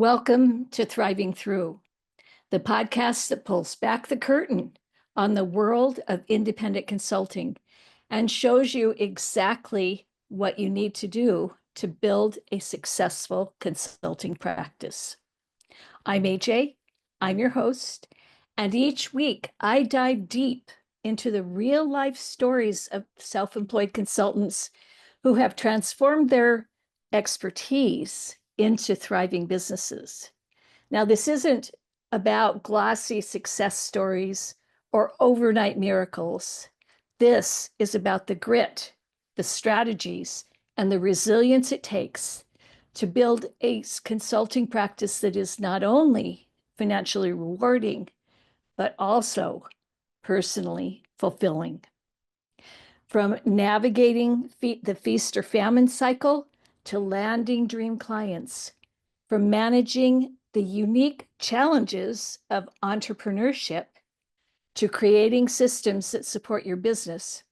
Welcome to Thriving Through, the podcast that pulls back the curtain on the world of independent consulting and shows you exactly what you need to do to build a successful consulting practice. I'm AJ, I'm your host, and each week I dive deep into the real life stories of self-employed consultants who have transformed their expertise into thriving businesses. Now, this isn't about glossy success stories or overnight miracles. This is about the grit, the strategies, and the resilience it takes to build a consulting practice that is not only financially rewarding, but also personally fulfilling. From navigating the feast or famine cycle to landing dream clients, from managing the unique challenges of entrepreneurship to creating systems that support your business,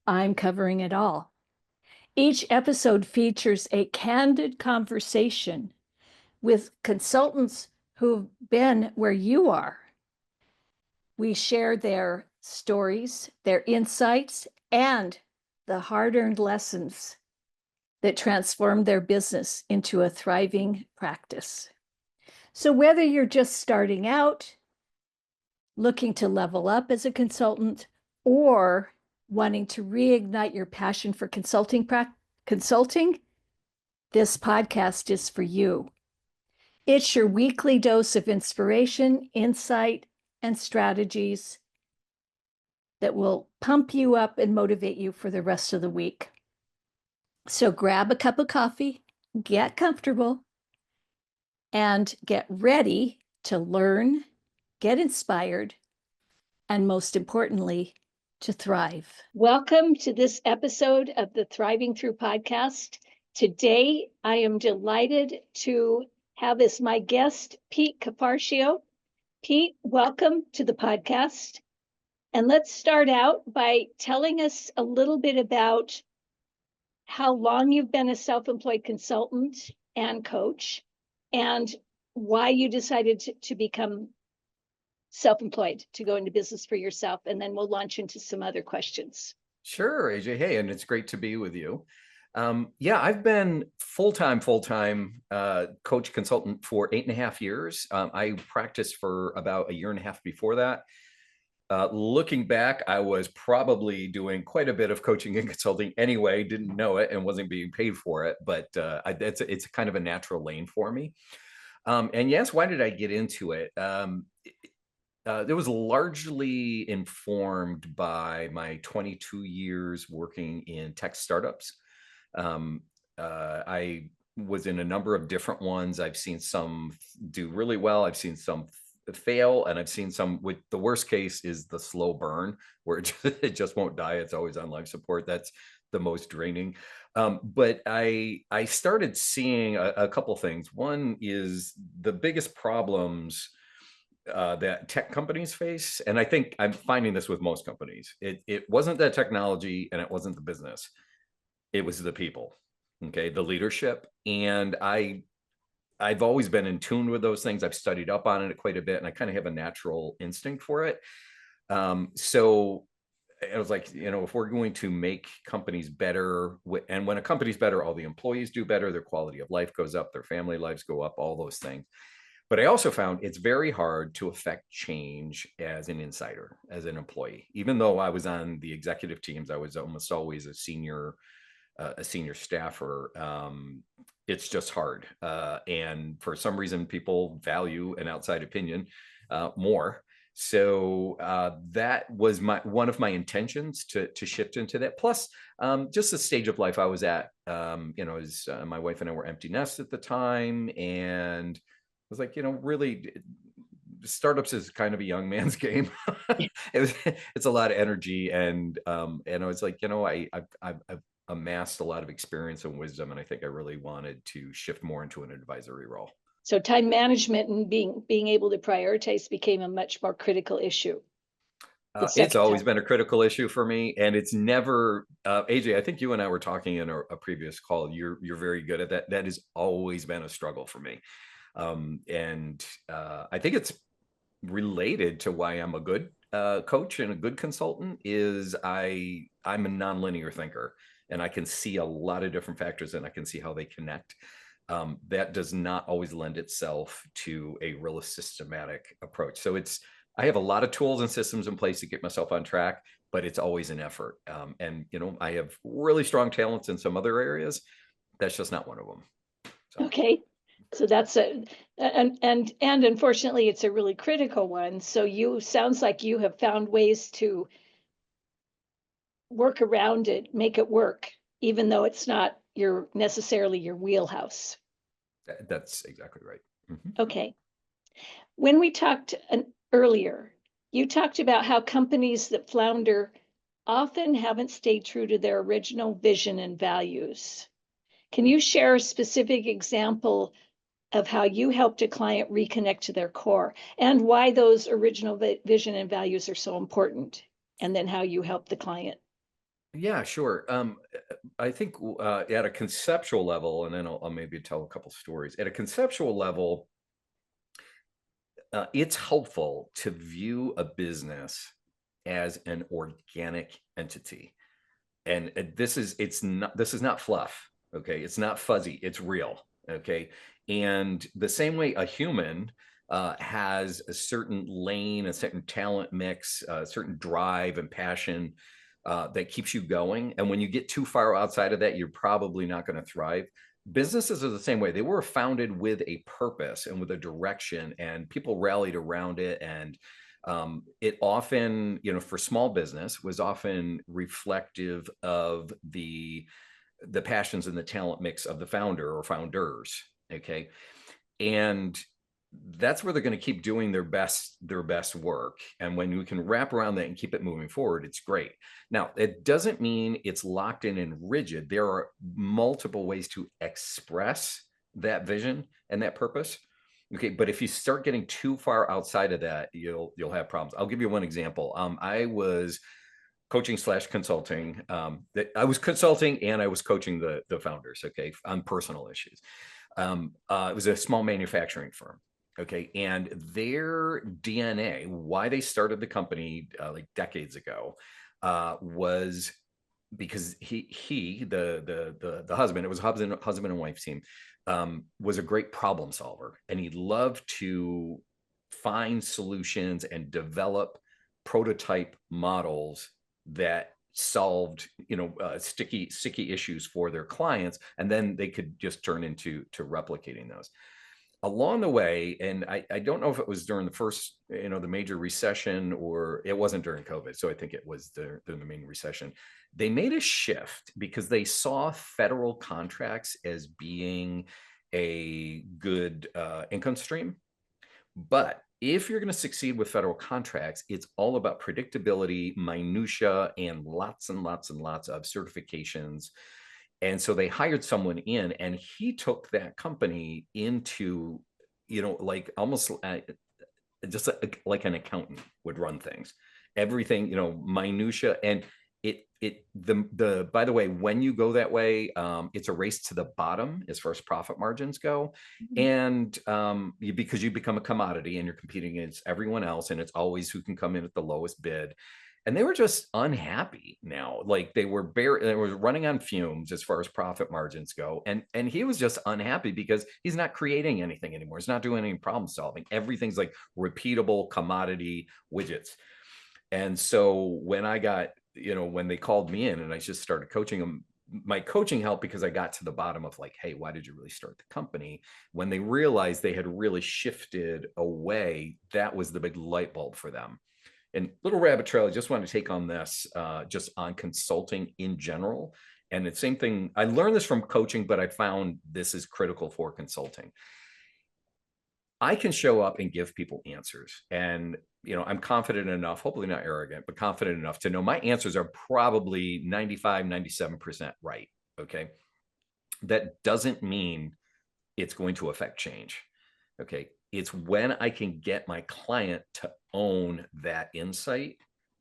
I'm covering it all. Each episode features a candid conversation with consultants who've been where you are. We share their stories, their insights, and the hard-earned lessons that transform their business into a thriving practice. So whether you're just starting out, looking to level up as a consultant, or wanting to reignite your passion for consulting, this podcast is for you. It's your weekly dose of inspiration, insight, and strategies that will pump you up and motivate you for the rest of the week. So grab a cup of coffee, get comfortable, and get ready to learn, get inspired, and most importantly, to thrive. Welcome to this episode of the Thriving Through podcast. Today, I am delighted to have as my guest, Pete Cafarchio. Pete, welcome to the podcast. And let's start out by telling us a little bit about how long you've been a self-employed consultant and coach, and why you decided to become self-employed, to go into business for yourself, and then we'll launch into some other questions. Sure, AJ. Hey, and it's great to be with you. I've been full-time coach consultant for 8.5 years. I practiced for about a year and a half before that. Looking back, I was probably doing quite a bit of coaching and consulting anyway, didn't know it and wasn't being paid for it, but it's kind of a natural lane for me. And yes, why did I get into it? It was largely informed by my 22 years working in tech startups. I was in a number of different ones. I've seen some do really well. I've seen some fail, and I've seen some with the worst case is the slow burn where it just won't die. It's always on life support. That's the most draining. But I started seeing a couple things. One is the biggest problems that tech companies face, and I think I'm finding this with most companies. It wasn't the technology and it wasn't the business. It was the people, okay, the leadership. And I've always been in tune with those things. I've studied up on it quite a bit, and I kind of have a natural instinct for it. So I was like, if we're going to make companies better, and when a company's better, all the employees do better, their quality of life goes up, their family lives go up, all those things. But I also found it's very hard to affect change as an insider, as an employee. Even though I was on the executive teams, I was almost always a senior staffer. It's just hard. And for some reason, people value an outside opinion more. So that was one of my intentions to shift into that. Plus, just the stage of life I was at. My wife and I were empty nest at the time, and I was like, really, startups is kind of a young man's game. It's a lot of energy, and I was like, I've amassed a lot of experience and wisdom, and I think I really wanted to shift more into an advisory role. So time management and being able to prioritize became a much more critical issue. It's always been a critical issue for me, and it's never, AJ, I think you and I were talking in a previous call. You're very good at that. That has always been a struggle for me. I think it's related to why I'm a good coach and a good consultant is I'm a nonlinear thinker, and I can see a lot of different factors and I can see how they connect. That does not always lend itself to a real systematic approach. So I have a lot of tools and systems in place to get myself on track, but it's always an effort. And I have really strong talents in some other areas. That's just not one of them. So. Okay. So that's and unfortunately it's a really critical one. So sounds like you have found ways to work around it, make it work, even though it's not necessarily your wheelhouse. That's exactly right. Okay. When we talked earlier, you talked about how companies that flounder often haven't stayed true to their original vision and values. Can you share a specific example of how you helped a client reconnect to their core and why those original vision and values are so important, and then how you help the client? Yeah, sure. I think at a conceptual level, and then I'll maybe tell a couple stories. At a conceptual level, it's helpful to view a business as an organic entity. And this is not fluff. Okay. It's not fuzzy. It's real. Okay. And the same way a human has a certain lane, a certain talent mix, a certain drive and passion that keeps you going. And when you get too far outside of that, you're probably not going to thrive. Businesses are the same way. They were founded with a purpose and with a direction, and people rallied around it. And it often, for small business, was often reflective of the passions and the talent mix of the founder or founders. Okay, and that's where they're going to keep doing their best work. And when you can wrap around that and keep it moving forward, it's great. Now, it doesn't mean it's locked in and rigid. There are multiple ways to express that vision and that purpose. Okay, but if you start getting too far outside of that, you'll have problems. I'll give you one example. I was coaching / consulting. That I was consulting and I was coaching the founders. Okay, on personal issues. It was a small manufacturing firm. Okay. And their DNA, why they started the company like decades ago, was because the husband, it was a husband and wife team, was a great problem solver. And he loved to find solutions and develop prototype models that solved sticky issues for their clients, and then they could just turn into replicating those along the way. And I don't know if it was during the first the major recession, or it wasn't during COVID, so I think it was during the main recession. They made a shift because they saw federal contracts as being a good income stream. But if you're going to succeed with federal contracts, it's all about predictability, minutia, and lots and lots and lots of certifications. And so they hired someone in, and he took that company into, like almost just like an accountant would run things, everything, minutia. And by the way, when you go that way, it's a race to the bottom as far as profit margins go. And because you become a commodity and you're competing against everyone else, and it's always who can come in at the lowest bid. And they were just unhappy now. Like they were running on fumes as far as profit margins go. And he was just unhappy because he's not creating anything anymore. He's not doing any problem solving. Everything's like repeatable commodity widgets. And so when when they called me in and I just started coaching them, my coaching helped because I got to the bottom of like, hey, why did you really start the company? When they realized they had really shifted away, that was the big light bulb for them. And little rabbit trail, I just want to take on this, just on consulting in general. And the same thing, I learned this from coaching, but I found this is critical for consulting. I can show up and give people answers. And, I'm confident enough, hopefully not arrogant, but confident enough to know my answers are probably 95, 97% right. Okay. That doesn't mean it's going to affect change. Okay. It's when I can get my client to own that insight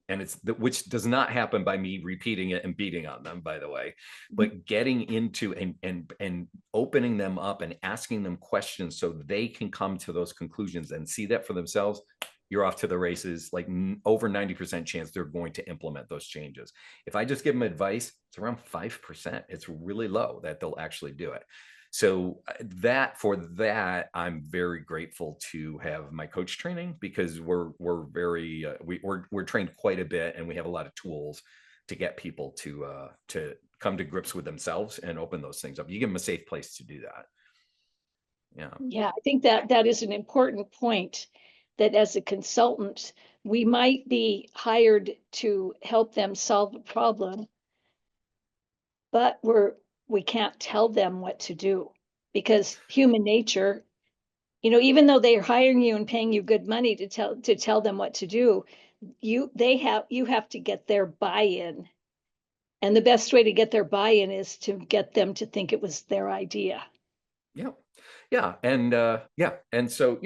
And which does not happen by me repeating it and beating on them, by the way, Mhm. but getting into and opening them up and asking them questions so they can come to those conclusions and see that for themselves. You're off to the races. Like over 90% chance they're going to implement those changes. If I just give them advice, it's around 5%. It's really low that they'll actually do it. So for that, I'm very grateful to have my coach training, because we're very we're trained quite a bit, and we have a lot of tools to get people to come to grips with themselves and open those things up. You give them a safe place to do that. Yeah. Yeah, I think that is an important point, that as a consultant, we might be hired to help them solve a problem, but we can't tell them what to do, because human nature, even though they're hiring you and paying you good money to tell them what to do, you have to get their buy-in. And the best way to get their buy-in is to get them to think it was their idea. Yeah. Yeah. And so,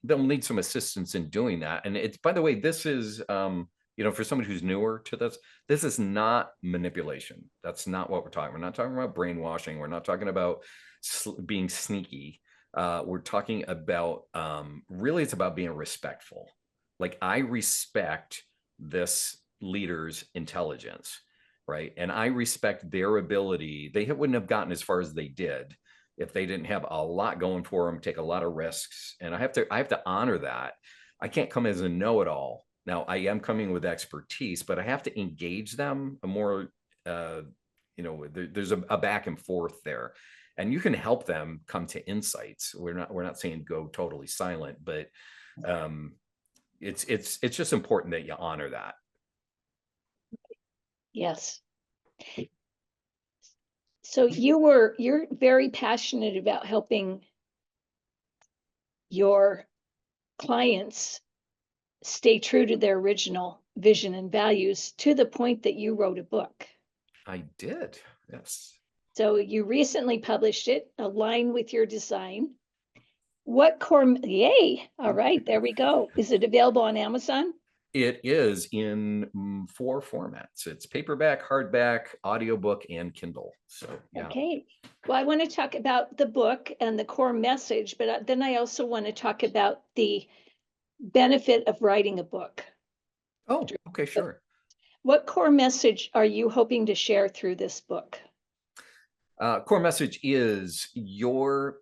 they'll need some assistance in doing that. And it's, by the way, this is, for somebody who's newer to this is not manipulation. That's not what we're talking. We're not talking about brainwashing. We're not talking about being sneaky. We're talking about, really, it's about being respectful. Like, I respect this leader's intelligence, right? And I respect their ability. They wouldn't have gotten as far as they did if they didn't have a lot going for them, take a lot of risks. And I have to honor that. I can't come as a know-it-all. Now, I am coming with expertise, but I have to engage them more, there's a back and forth there. And you can help them come to insights. We're not saying go totally silent, but it's just important that you honor that. Yes. So you're very passionate about helping your clients stay true to their original vision and values, to the point that you wrote a book. I did. Yes. So you recently published it, Align with Your Design. Yay. All right, there we go. Is it available on Amazon? It is in 4 formats. It's paperback, hardback, audiobook, and Kindle. So, yeah. Okay. Well, I want to talk about the book and the core message, but then I also want to talk about the benefit of writing a book. Oh, okay, sure. What core message are you hoping to share through this book? Core message is your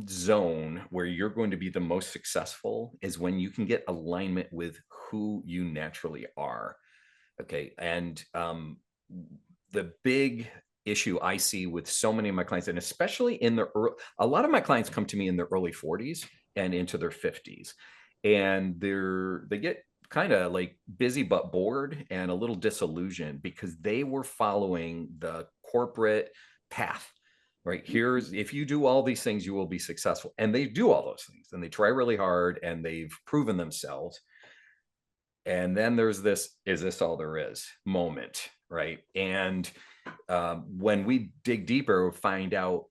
zone where you're going to be the most successful is when you can get alignment with who you naturally are. Okay. And the big issue I see with so many of my clients, and especially a lot of my clients come to me in their early 40s and into their 50s, and they get kind of like busy but bored and a little disillusioned because they were following the corporate path. Right. If you do all these things, you will be successful. And they do all those things, and they try really hard, and they've proven themselves. And then there's this, is this all there is moment, right? And when we dig deeper, we find out,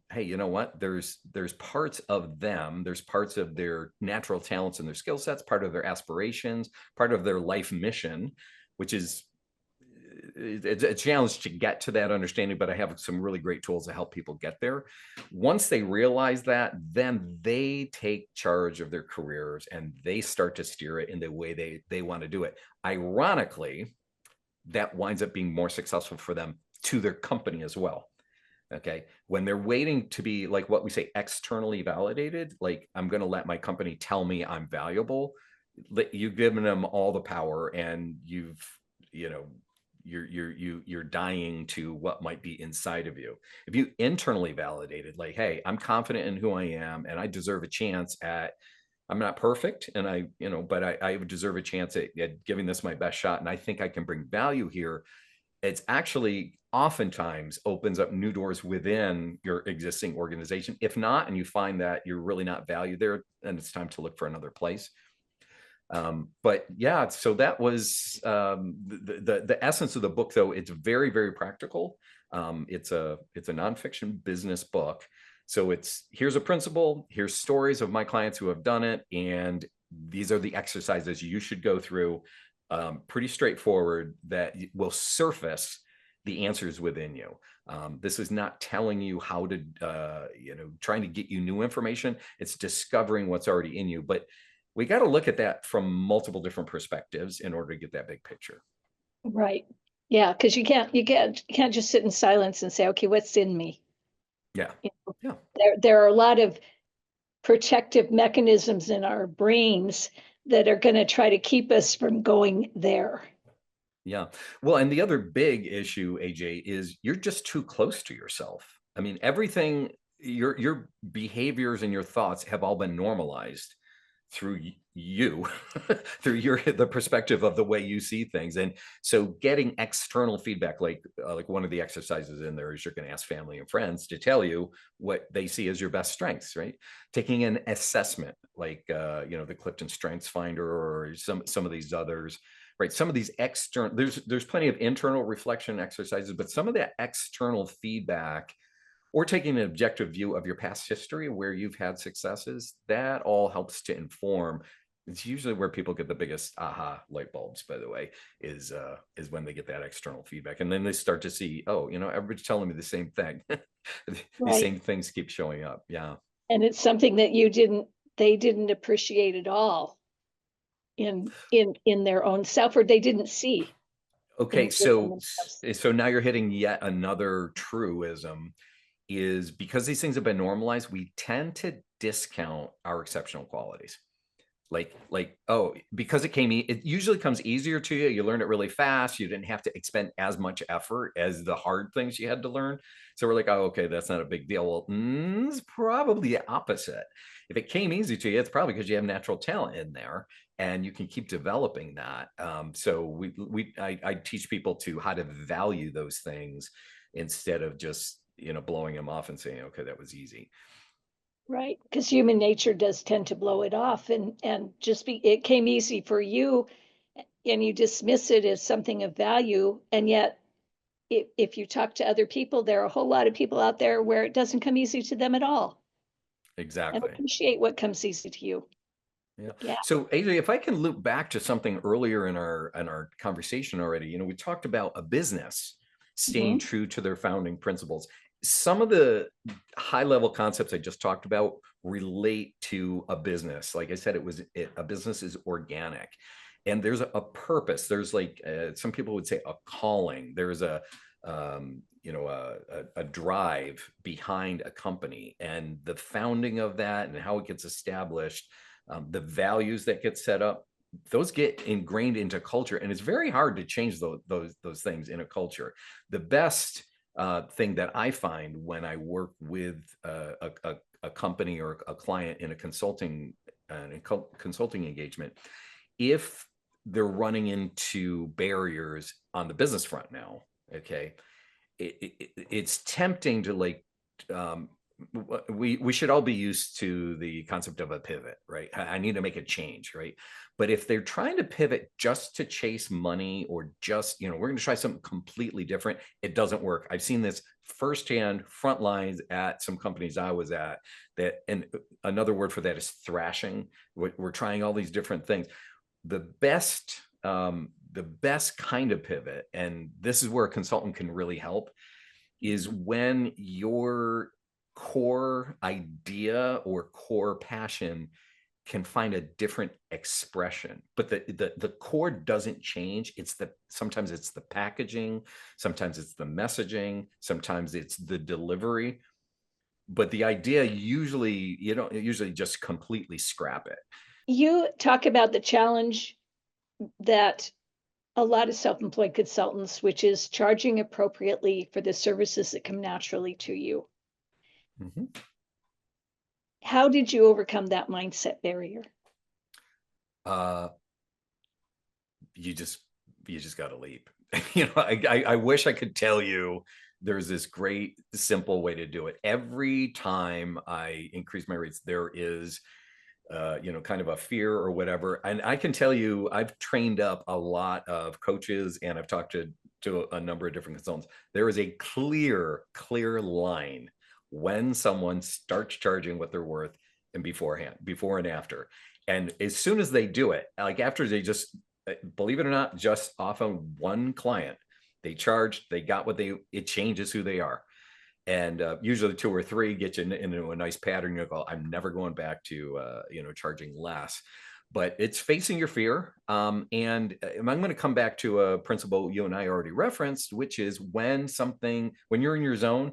hey, you know what? There's parts of them, there's parts of their natural talents and their skill sets, part of their aspirations, part of their life mission, which is, it's a challenge to get to that understanding, but I have some really great tools to help people get there. Once they realize that, then they take charge of their careers and they start to steer it in the way they want to do it. Ironically, that winds up being more successful for them to their company as well. Okay. When they're waiting to be, like what we say, externally validated, like, I'm going to let my company tell me I'm valuable. You've given them all the power, and you're dying to what might be inside of you. If you internally validated, like, hey, I'm confident in who I am, and I deserve a chance I'm not perfect, and but I deserve a chance at giving this my best shot, and I think I can bring value here. It's actually oftentimes opens up new doors within your existing organization. If not, and you find that you're really not valued there, then it's time to look for another place. But yeah, so that was the essence of the book, though. It's very, very practical. It's a nonfiction business book. So here's a principle, here's stories of my clients who have done it, and these are the exercises you should go through. pretty straightforward, that will surface the answers within you. This is not telling you how to, trying to get you new information. It's discovering what's already in you. But we got to look at that from multiple different perspectives in order to get that big picture. Right. Yeah, because you can't just sit in silence and say, okay, what's in me? Yeah. You know, Yeah. there are a lot of protective mechanisms in our brains that are going to try to keep us from going there. Yeah. Well, and the other big issue, AJ, is you're just too close to yourself. I mean, everything, your behaviors and your thoughts have all been normalized through you, through the perspective of the way you see things. And so getting external feedback, like one of the exercises in there is you're going to ask family and friends to tell you what they see as your best strengths, right? Taking an assessment like the Clifton Strengths Finder or some of these others. Right. Some of these external, there's plenty of internal reflection exercises, but some of that external feedback, or taking an objective view of your past history where you've had successes, that all helps to inform. It's usually where people get the biggest aha light bulbs, by the way, is when they get that external feedback. And then they start to see, oh, everybody's telling me the same thing. These Right. same things keep showing up. Yeah. And it's something that they didn't appreciate at all in their own self, or they didn't see Okay, within so themselves. so now you're hitting yet another truism, is because these things have been normalized, we tend to discount our exceptional qualities. Like, oh, because it usually comes easier to you. You learned it really fast. You didn't have to expend as much effort as the hard things you had to learn. So we're like, oh, okay, that's not a big deal. Well, it's probably the opposite. If it came easy to you, it's probably because you have natural talent in there, and you can keep developing that. So I teach people to how to value those things instead of just blowing them off and saying, okay, that was easy. Right, because human nature does tend to blow it off, and just be it came easy for you, and you dismiss it as something of value, and yet if you talk to other people, there are a whole lot of people out there where it doesn't come easy to them at all, and Exactly. appreciate what comes easy to you. Yeah. Yeah. So AJ, if I can loop back to something earlier in our conversation already, we talked about a business staying Mhm. true to their founding principles. Some of the high level concepts I just talked about relate to a business. Like I said, a business is organic, and there's a purpose. There's some people would say a calling. There's a drive behind a company, and the founding of that and how it gets established, the values that get set up, those get ingrained into culture, and it's very hard to change those things in a culture. The best thing that I find when I work with a company or a client in a consulting engagement, if they're running into barriers on the business front now, okay, it's tempting to um, we should all be used to the concept of a pivot, right? I need to make a change, right? But if they're trying to pivot just to chase money, or just we're going to try something completely different, it doesn't work. I've seen this firsthand, front lines at some companies I was at. That, and another word for that is thrashing. We're trying all these different things. The best kind of pivot, and this is where a consultant can really help, is when your core idea or core passion can find a different expression, but the core doesn't change. Sometimes it's the packaging, sometimes it's the messaging, sometimes it's the delivery, but the idea, usually you don't usually just completely scrap it. You talk about the challenge that a lot of self-employed consultants, which is charging appropriately for the services that come naturally to you. Mhm. How did you overcome that mindset barrier? uh you just got to leap. I wish I could tell you there's this great simple way to do it. Every time I increase my rates, there is kind of a fear or whatever. And I can tell you, I've trained up a lot of coaches, and I've talked to a number of different consultants. There is a clear line when someone starts charging what they're worth, and before and after. And as soon as they do it, like after they just believe it or not, just off of one client. They charged, they got what it changes who they are. And usually 2 or 3 get you into a nice pattern. You go, I'm never going back to, charging less. But it's facing your fear. And I'm going to come back to a principle you and I already referenced, which is when you're in your zone,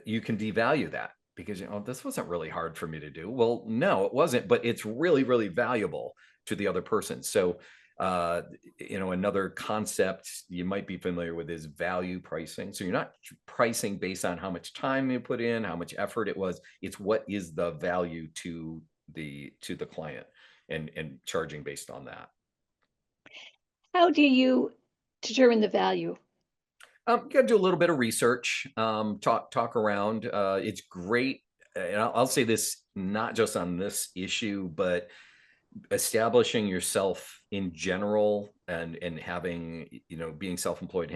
you can devalue that because, this wasn't really hard for me to do. Well, no, it wasn't, but it's really, really valuable to the other person. So, another concept you might be familiar with is value pricing. So you're not pricing based on how much time you put in, how much effort it was. It's what is the value to the client, and charging based on that. How do you determine the value? You got to do a little bit of research, talk around. It's great. And I'll say this, not just on this issue, but establishing yourself in general, and having, being self-employed,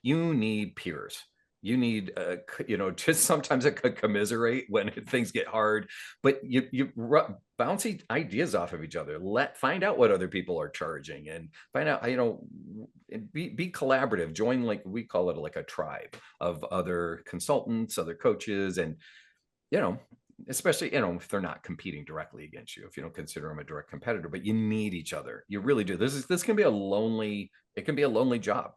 you need peers. You need, just sometimes it could commiserate when things get hard, but you bounce ideas off of each other. Find out what other people are charging, and find out, be collaborative. Join, like we call it, like a tribe of other consultants, other coaches, and, especially, if they're not competing directly against you, if you don't consider them a direct competitor, but you need each other. You really do. This can be it can be a lonely job.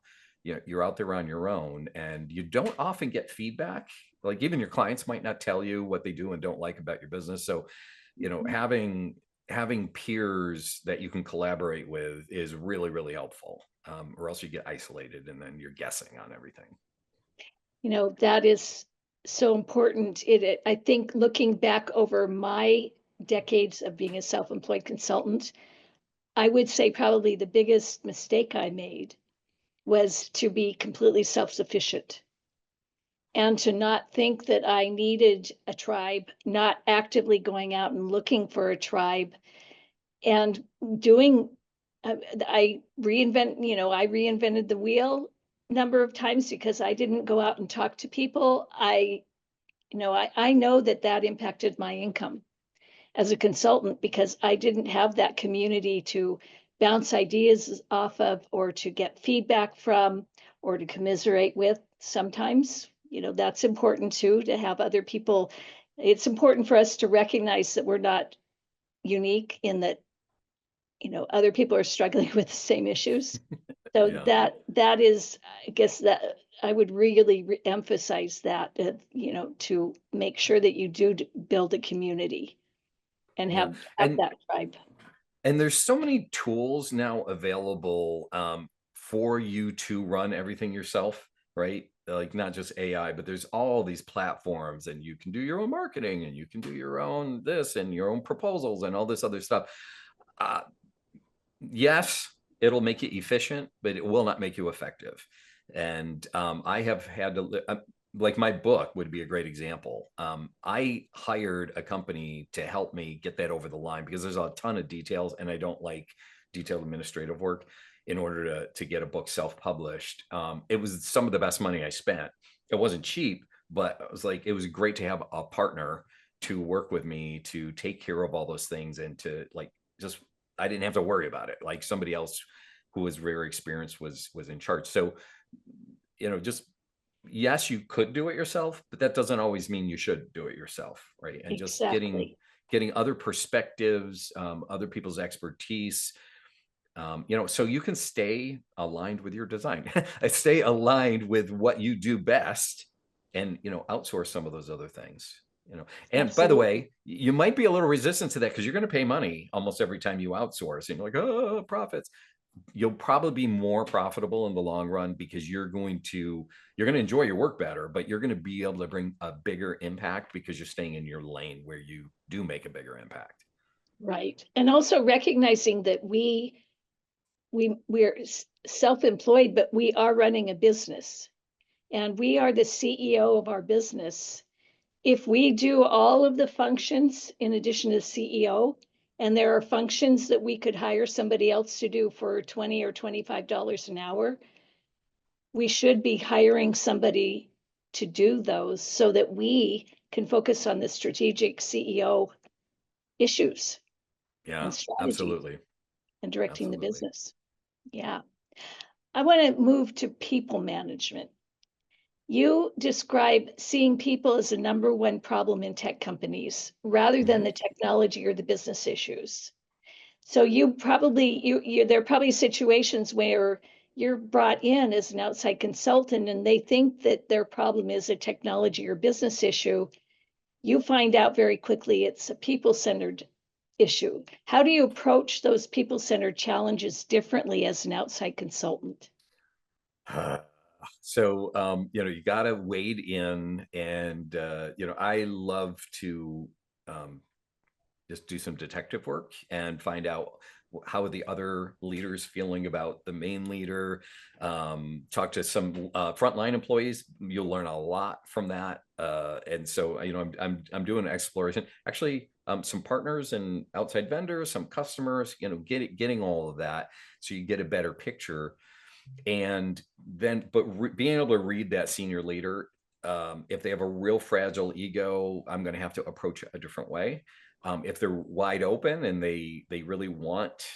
You're out there on your own, and you don't often get feedback. Like, even your clients might not tell you what they do and don't like about your business. So, having peers that you can collaborate with is really, really helpful. Or else you get isolated and then you're guessing on everything. That is so important. I think looking back over my decades of being a self-employed consultant, I would say probably the biggest mistake I made was to be completely self-sufficient and to not think that I needed a tribe, not actively going out and looking for a tribe and doing, I reinvented the wheel number of times because I didn't go out and talk to people. I know that impacted my income as a consultant because I didn't have that community to bounce ideas off of, or to get feedback from, or to commiserate with. Sometimes, that's important too, to have other people. It's important for us to recognize that we're not unique, in that, other people are struggling with the same issues. So Yeah. that is, I guess, that I would really emphasize that, to make sure that you do build a community and Yeah. have that tribe. And there's so many tools now available, for you to run everything yourself, right? Like, not just AI, but there's all these platforms, and you can do your own marketing, and you can do your own this and your own proposals and all this other stuff. Uh, yes, it'll make you efficient, but it will not make you effective. And I have had to, like, my book would be a great example. I hired a company to help me get that over the line because there's a ton of details, and I don't like detailed administrative work. In order to get a book self-published, it was some of the best money I spent. It wasn't cheap, but it was great to have a partner to work with me to take care of all those things, and to, like, just, I didn't have to worry about it. Like, somebody else who was very experienced was in charge. So, just, yes, you could do it yourself, but that doesn't always mean you should do it yourself, right? And just Exactly. getting other perspectives, other people's expertise, so you can stay aligned with your design. Stay aligned with what you do best, and, outsource some of those other things. And by the Absolutely. way, you might be a little resistant to that because you're going to pay money almost every time you outsource, and you're like, oh, profits. You'll probably be more profitable in the long run because you're going to enjoy your work better, but you're going to be able to bring a bigger impact because you're staying in your lane where you do make a bigger impact. Right. And also recognizing that we're self-employed, but we are running a business, and we are the CEO of our business. If we do all of the functions in addition to CEO, and there are functions that we could hire somebody else to do for $20 or $25 an hour, we should be hiring somebody to do those so that we can focus on the strategic CEO issues and Yeah, strategy absolutely. and directing the Absolutely. business. Yeah. I want to move to people management. You describe seeing people as the number one problem in tech companies rather than Mhm. the technology or the business issues. So you probably there are probably situations where you're brought in as an outside consultant and they think that their problem is a technology or business issue. You find out very quickly it's a people-centered issue. How do you approach those people-centered challenges differently as an outside consultant? So, you got to wade in, and I love to um, just do some detective work and find out how are the other leaders feeling about the main leader. Talk to some frontline employees. You'll learn a lot from that. And so, I'm doing an exploration. Actually, some partners and outside vendors, some customers. Getting all of that, so you get a better picture. And then, but being able to read that senior leader, if they have a real fragile ego, I'm going to have to approach it a different way. If they're wide open and they really want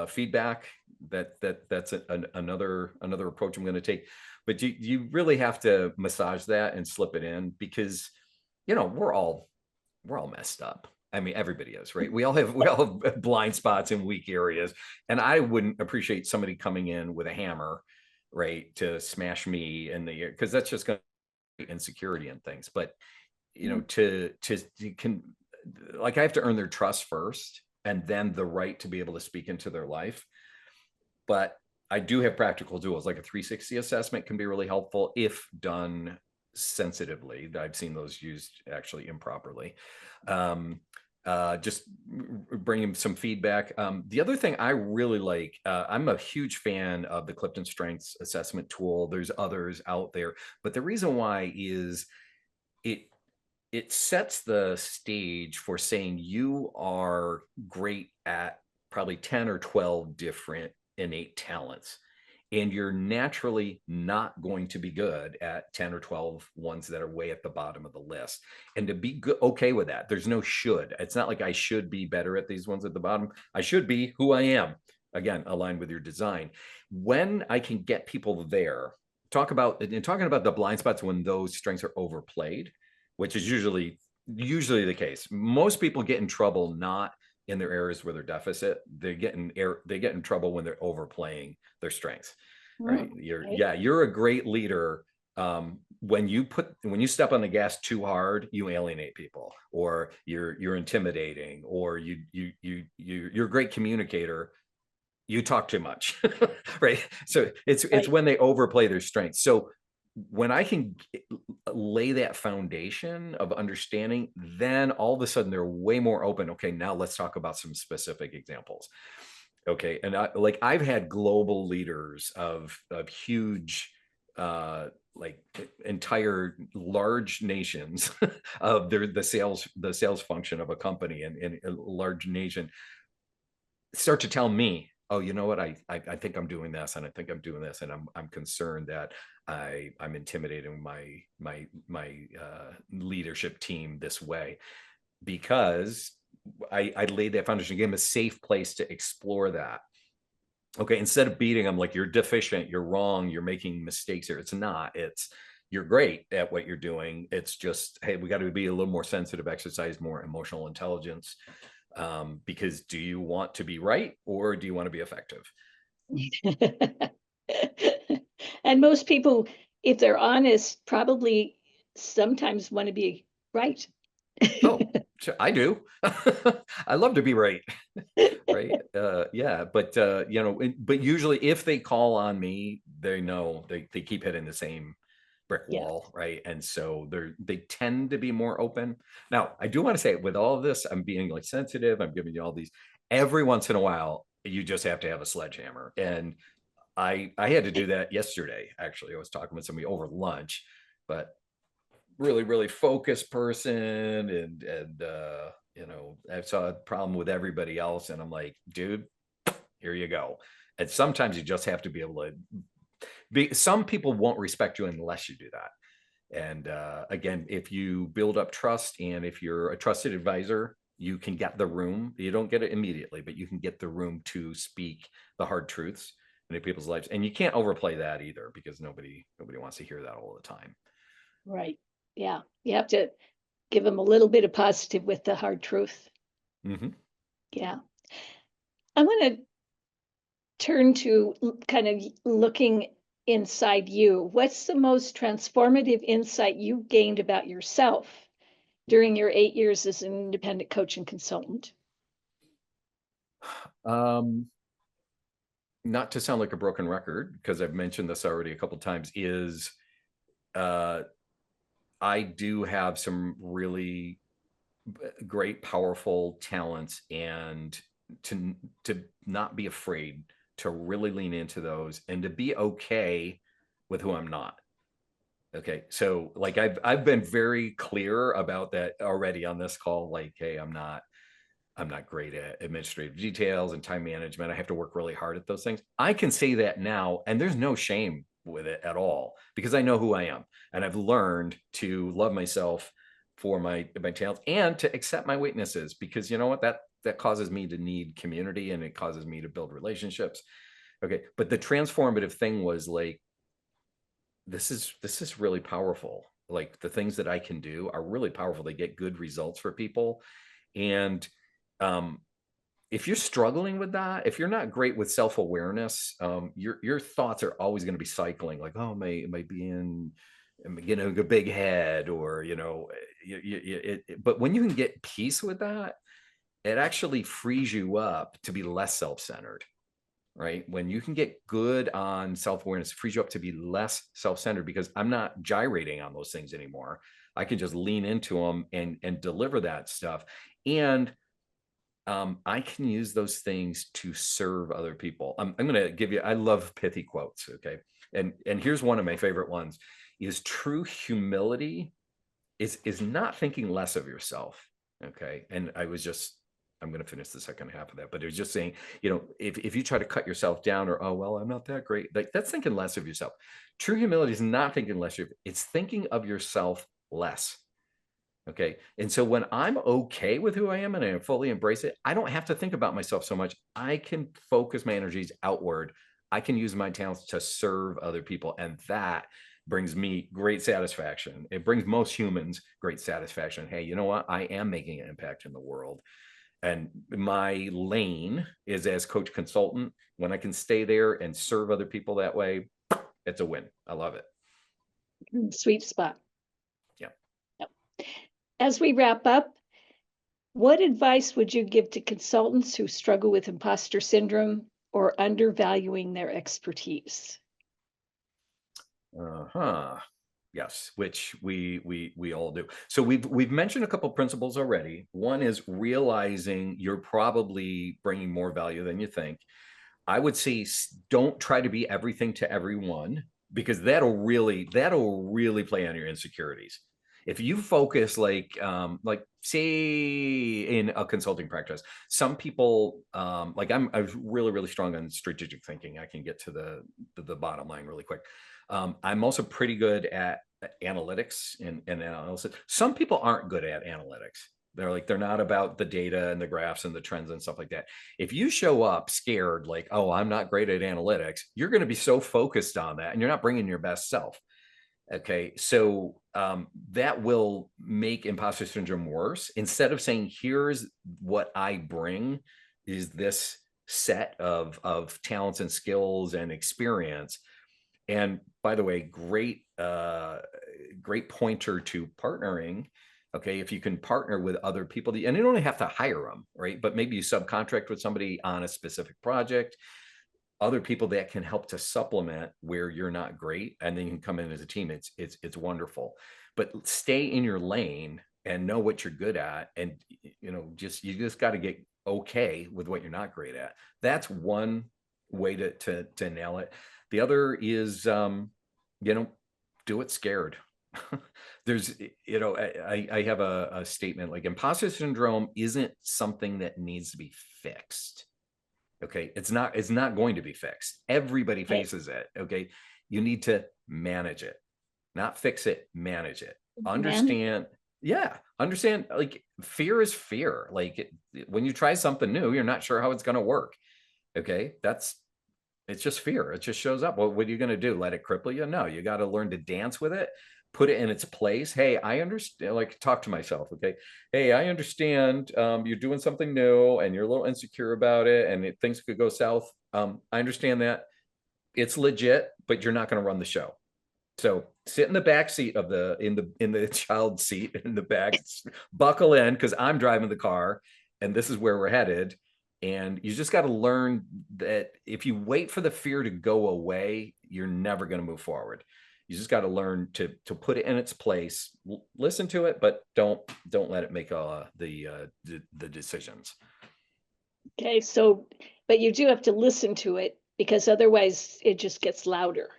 feedback, that's another approach I'm going to take. But you really have to massage that and slip it in, because we're all messed up. I mean, everybody is, right? We all have blind spots and weak areas, and I wouldn't appreciate somebody coming in with a hammer, right, to smash me in the ear, because that's just going to insecurity and things. But Mm. to you can, like, I have to earn their trust first, and then the right to be able to speak into their life. But I do have practical tools, like a 360 assessment can be really helpful if done sensitively. I've seen those used actually improperly. Um, just bringing some feedback. The other thing I really like, I'm a huge fan of the Clifton Strengths Assessment tool. There's others out there, but the reason why is it it sets the stage for saying you are great at probably 10 or 12 different innate talents, and you're naturally not going to be good at 10 or 12 ones that are way at the bottom of the list. And to be good, okay with that, there's no should. It's not like I should be better at these ones at the bottom. I should be who I am, again aligned with your design. When I can get people there, talking about the blind spots when those strengths are overplayed, which is usually the case. Most people get in trouble not in their areas where they're deficit. They get in trouble when they're overplaying their strengths. Right? Mm, You're right. Yeah, you're a great leader. When you step on the gas too hard, you alienate people, or you're intimidating, or you're a great communicator, you talk too much. Right? So it's Right. when they overplay their strengths. So when I can lay that foundation of understanding, then all of a sudden they're way more open. Okay, now let's talk about some specific examples. Okay, and I've had global leaders of huge, like entire large nations of the sales function of a company, and a large nation start to tell me, oh, you know what, I think I'm doing this, and I think I'm doing this, and I'm concerned that I'm intimidating my leadership team this way, because I laid that foundation, gave them a safe place to explore that. Okay, instead of beating them like you're deficient, you're wrong, you're making mistakes here. It's not. It's You're great at what you're doing. It's just, hey, we got to be a little more sensitive, exercise more emotional intelligence, because do you want to be right, or do you want to be effective? And most people, if they're honest, probably sometimes want to be right. Oh, sure, I do. I love to be right. Right. Yeah. But, but usually if they call on me, they know they keep hitting the same brick Yeah. wall. Right. And so they tend to be more open. Now, I do want to say, with all of this, I'm being like sensitive. I'm giving you all these. Every once in a while, you just have to have a sledgehammer. And I had to do that yesterday. Actually, I was talking with somebody over lunch, but really, really focused person, and I saw a problem with everybody else, and I'm like, dude, here you go. And sometimes you just have to be able to be. Some people won't respect you unless you do that. And again, if you build up trust, and if you're a trusted advisor, you can get the room. You don't get it immediately, but you can get the room to speak the hard truths into people's lives. And you can't overplay that either, because nobody wants to hear that all the time. Right. Yeah. You have to give them a little bit of positive with the hard truth. Mm-hmm. Yeah. I want to turn to kind of looking inside you. What's the most transformative insight you gained about yourself during your 8 years as an independent coach and consultant? Not to sound like a broken record, because I've mentioned this already a couple of times, is I do have some really great, powerful talents, and to not be afraid to really lean into those and to be okay with who I'm not. Okay. So like I've been very clear about that already on this call. Like, hey, I'm not great at administrative details and time management. I have to work really hard at those things. I can say that now, and there's no shame with it at all, because I know who I am, and I've learned to love myself for my talents and to accept my weaknesses, because you know what, that causes me to need community, and it causes me to build relationships. Okay. But the transformative thing was like, this is really powerful. Like, the things that I can do are really powerful. They get good results for people. And if you're struggling with that, if you're not great with self-awareness, your thoughts are always going to be cycling, like, oh, am I being, a big head, or but when you can get peace with that, it actually frees you up to be less self-centered. Right? When you can get good on self-awareness, it frees you up to be less self-centered, because I'm not gyrating on those things anymore. I can just lean into them and deliver that stuff. And I can use those things to serve other people. I'm going to give you, I love pithy quotes. Okay. And here's one of my favorite ones: is true humility is not thinking less of yourself. Okay. And I'm going to finish the second half of that, but it was just saying, if you try to cut yourself down, or, oh, well, I'm not that great, like, that's thinking less of yourself. True humility is not thinking less of, it's thinking of yourself less. Okay. And so when I'm okay with who I am and I fully embrace it, I don't have to think about myself so much. I can focus my energies outward. I can use my talents to serve other people. And that brings me great satisfaction. It brings most humans great satisfaction. Hey, you know what? I am making an impact in the world. And my lane is as coach consultant. When I can stay there and serve other people that way, it's a win. I love it. Sweet spot. Yeah. Yep. As we wrap up, what advice would you give to consultants who struggle with imposter syndrome or undervaluing their expertise? Yes, which we all do. So we've mentioned a couple principles already. One is realizing you're probably bringing more value than you think. I would say don't try to be everything to everyone, because that'll really play on your insecurities. If you focus, like say in a consulting practice, some people, like I was really strong on strategic thinking. I can get to the bottom line really quick. I'm also pretty good at analytics and analysis. Some people aren't good at analytics. They're not about the data and the graphs and the trends and stuff like that. If you show up scared, like, oh, I'm not great at analytics, you're going to be so focused on that, and you're not bringing your best self. Okay. So that will make imposter syndrome worse. Instead of saying, here's what I bring, is this set of talents and skills and experience. And by the way, great pointer to partnering. Okay. If you can partner with other people, and you don't have to hire them, right? But maybe you subcontract with somebody on a specific project, other people that can help to supplement where you're not great, and then you can come in as a team. It's wonderful. But stay in your lane and know what you're good at. And, you just got to get okay with what you're not great at. That's one way to nail it. The other is, do it scared. There's, I have a statement like, imposter syndrome isn't something that needs to be fixed. Okay. It's not going to be fixed. Everybody faces it. Okay. You need to manage it, not fix it, manage it. Understand Yeah, understand, like, fear is fear. Like, when you try something new, you're not sure how it's going to work. Okay, it's just fear. It just shows up. What are you going to do? Let it cripple you? No, you got to learn to dance with it, put it in its place. Hey, I understand. Like, talk to myself. Okay, hey, I understand. You're doing something new, and you're a little insecure about it, and things could go south. I understand that it's legit, but you're not going to run the show. So sit in the back seat of the child seat in the back, buckle in, because I'm driving the car and this is where we're headed. And you just got to learn that if you wait for the fear to go away, you're never going to move forward. You just got to learn to put it in its place, listen to it, but don't let it make the decisions. Okay, so, but you do have to listen to it because otherwise it just gets louder.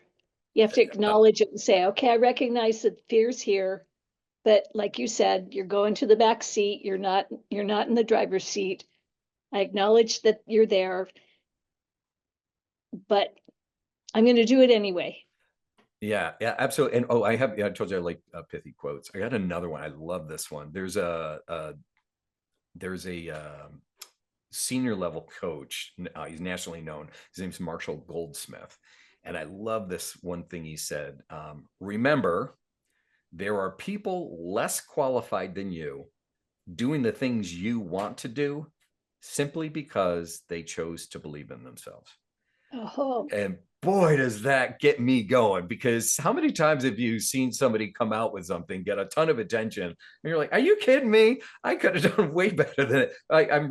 You have to acknowledge it and say, okay, I recognize that fear's here, but like you said, you're going to the back seat. You're not in the driver's seat. I acknowledge that you're there, but I'm going to do it anyway. Yeah, yeah, absolutely. And I told you I like pithy quotes. I got another one. I love this one. There's a senior level coach. He's nationally known. His name's Marshall Goldsmith. And I love this one thing he said. Remember, there are people less qualified than you doing the things you want to do simply because they chose to believe in themselves. Oh, And boy, does that get me going, because how many times have you seen somebody come out with something, get a ton of attention, and you're like, are you kidding me? I could have done way better than it. I'm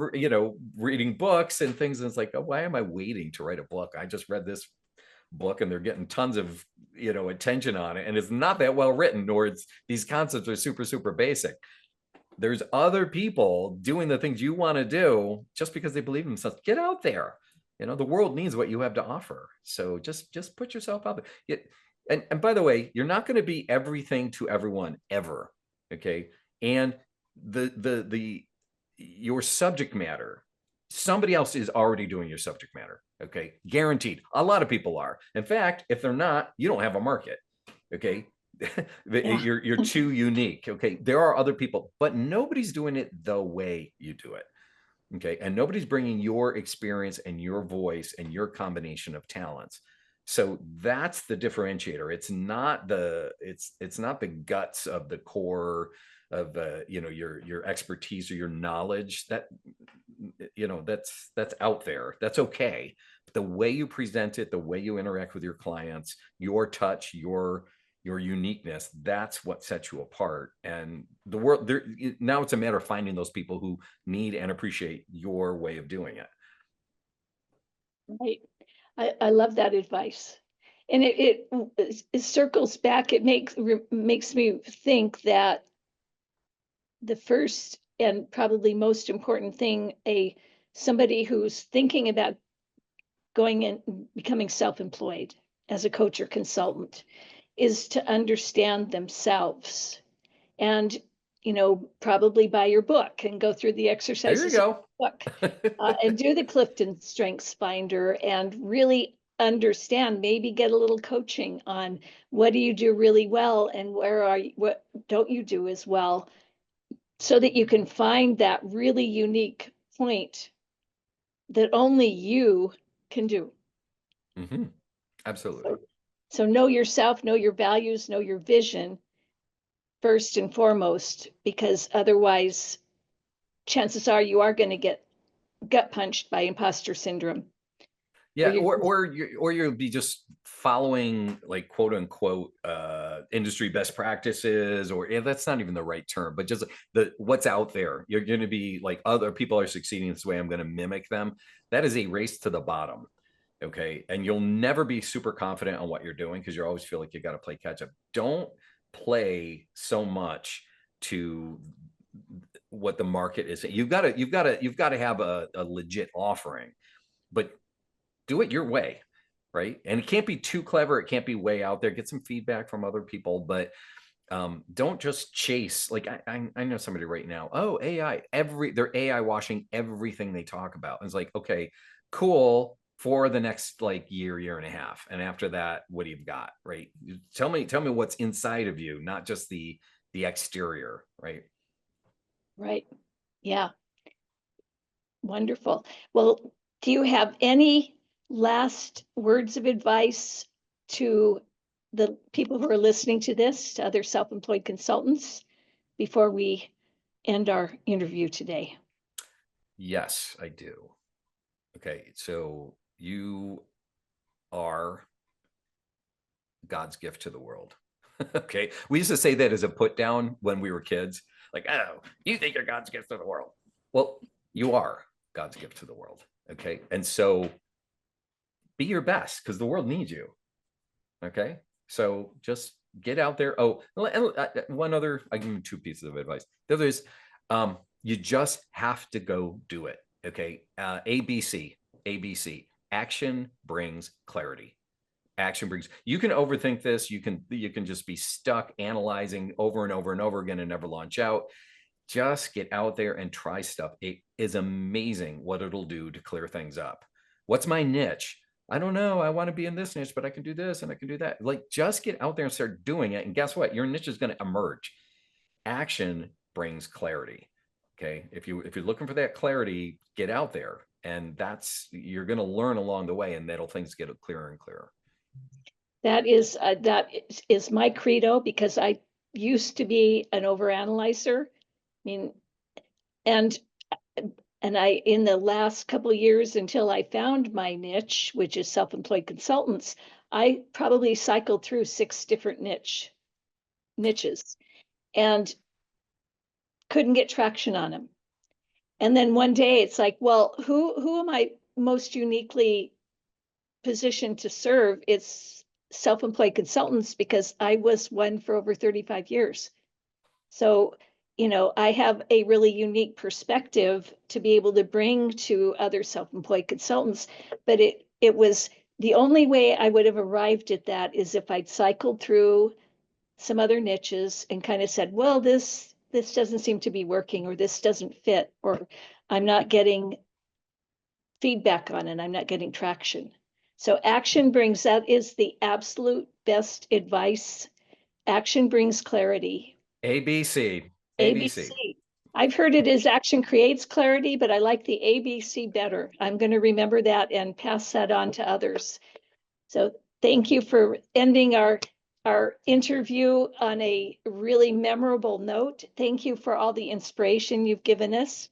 reading books and things, and it's like, oh, why am I waiting to write a book? I just read this book and they're getting tons of attention on it, and it's not that well written, or these concepts are super, super basic. There's other people doing the things you want to do just because they believe in themselves. Get out there. The world needs what you have to offer. So just put yourself out there. And by the way, you're not going to be everything to everyone ever. Okay. And the your subject matter, somebody else is already doing your subject matter. Okay. Guaranteed. A lot of people are. In fact, if they're not, you don't have a market. Okay. yeah. You're too unique. Okay. There are other people, but nobody's doing it the way you do it. Okay. And nobody's bringing your experience and your voice and your combination of talents. So that's the differentiator. It's not the guts of the core of your expertise or your knowledge. That's out there. That's okay. But the way you present it, the way you interact with your clients, your touch, your uniqueness, that's what sets you apart. And the world there now, it's a matter of finding those people who need and appreciate your way of doing it. Right. I love that advice. And it circles back. It makes me think that the first and probably most important thing somebody who's thinking about going and becoming self-employed as a coach or consultant is to understand themselves and probably buy your book and go through the There you exercises in go. the book, and do the Clifton Strengths Finder and really understand, maybe get a little coaching on what do you do really well and what don't you do as well, so that you can find that really unique point that only you can do. Mm-hmm. Absolutely. So, so know yourself, know your values, know your vision first and foremost, because otherwise, chances are you are going to get gut punched by imposter syndrome. Or Yeah, you or you'll be just following, like, quote unquote industry best practices, or that's not even the right term, but just what's out there. You're going to be like, other people are succeeding this way, I'm going to mimic them. That is a race to the bottom. Okay. And you'll never be super confident on what you're doing, because you always feel like you got to play catch up. Don't play so much to what the market is. You've got to have a legit offering, but do it your way. Right. And it can't be too clever. It can't be way out there. Get some feedback from other people, but don't just chase. Like, I know somebody right now. Oh, AI, they're AI washing everything they talk about. And it's like, okay, cool, for the next like year and a half. And after that, what do you've got? Right. Tell me what's inside of you, not just the the exterior, right? Right. Yeah. Wonderful. Well, do you have any last words of advice to the people who are listening to this, to other self-employed consultants, before we end our interview today? Yes, I do. Okay, so you are God's gift to the world. Okay, we used to say that as a put down when we were kids, like, oh, you think you're God's gift to the world. Well, you are God's gift to the world. Okay, and so be your best because the world needs you. Okay, so just get out there. Oh, one other, I give you 2 pieces of advice. The other is, you just have to go do it. Okay, ABC, ABC. Action brings clarity. Action brings. You can overthink this. You can just be stuck analyzing over and over and over again and never launch out. Just get out there and try stuff. It is amazing what it'll do to clear things up. What's my niche? I don't know. I want to be in this niche, but I can do this and I can do that. Like, just get out there and start doing it. And guess what? Your niche is going to emerge. Action brings clarity. Okay. If you're looking for that clarity, get out there. And you're going to learn along the way, and things get clearer and clearer. That is my credo, because I used to be an overanalyzer. I mean, and I, in the last couple of years, until I found my niche, which is self-employed consultants, I probably cycled through 6 different niches and couldn't get traction on them. And then one day it's like, well, who am I most uniquely positioned to serve? It's self-employed consultants, because I was one for over 35 years. So, I have a really unique perspective to be able to bring to other self-employed consultants. But it was the only way I would have arrived at that is if I'd cycled through some other niches and kind of said, well, this doesn't seem to be working, or this doesn't fit, or I'm not getting feedback on it, I'm not getting traction. So that is the absolute best advice. Action brings clarity. ABC. ABC. I've heard it as action creates clarity, but I like the ABC better. I'm going to remember that and pass that on to others. So thank you for ending our interview on a really memorable note. Thank you for all the inspiration you've given us.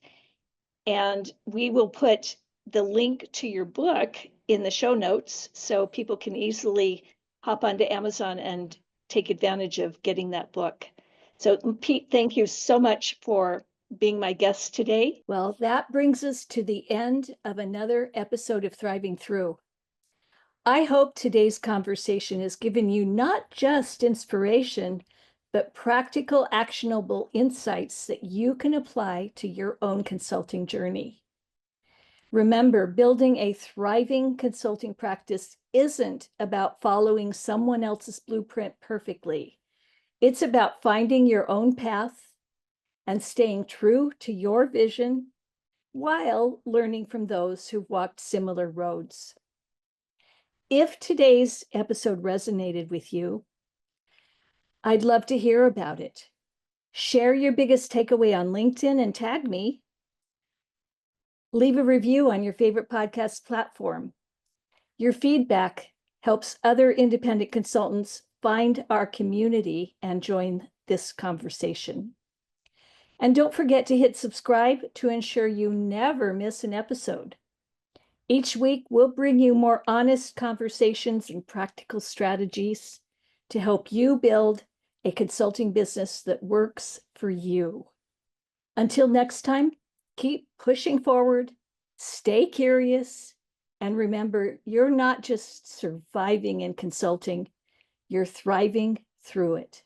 And we will put the link to your book in the show notes so people can easily hop onto Amazon and take advantage of getting that book. So Pete, thank you so much for being my guest today. Well, that brings us to the end of another episode of Thriving Through. I hope today's conversation has given you not just inspiration, but practical, actionable insights that you can apply to your own consulting journey. Remember, building a thriving consulting practice isn't about following someone else's blueprint perfectly. It's about finding your own path and staying true to your vision while learning from those who've walked similar roads. If today's episode resonated with you, I'd love to hear about it. Share your biggest takeaway on LinkedIn and tag me. Leave a review on your favorite podcast platform. Your feedback helps other independent consultants find our community and join this conversation. And don't forget to hit subscribe to ensure you never miss an episode. Each week, we'll bring you more honest conversations and practical strategies to help you build a consulting business that works for you. Until next time, keep pushing forward, stay curious, and remember, you're not just surviving in consulting, you're thriving through it.